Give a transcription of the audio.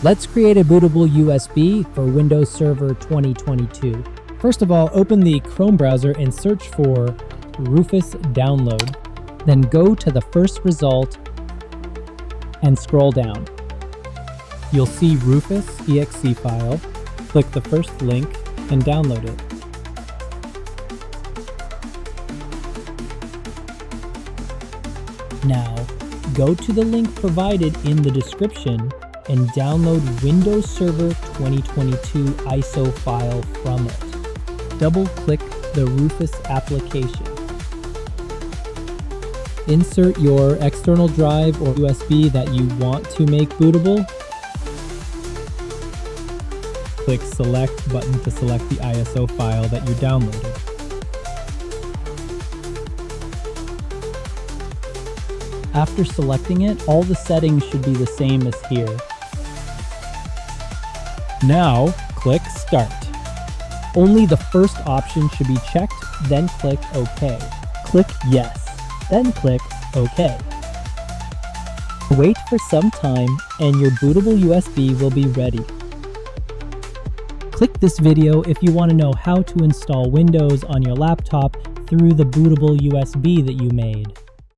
Let's create a bootable USB for Windows Server 2022. First of all, open the Chrome browser and search for Rufus download. Then go to the first result and scroll down. You'll see Rufus exe file. Click the first link and download it. Now, go to the link provided in the description and download Windows Server 2022 ISO file from it. Double-click the Rufus application. Insert your external drive or USB that you want to make bootable. Click Select button to select the ISO file that you downloaded. After selecting it, all the settings should be the same as here. Now, click Start. Only the first option should be checked, then click OK. Click Yes, then click OK. Wait for some time and your bootable USB will be ready. Click this video if you want to know how to install Windows on your laptop through the bootable USB that you made.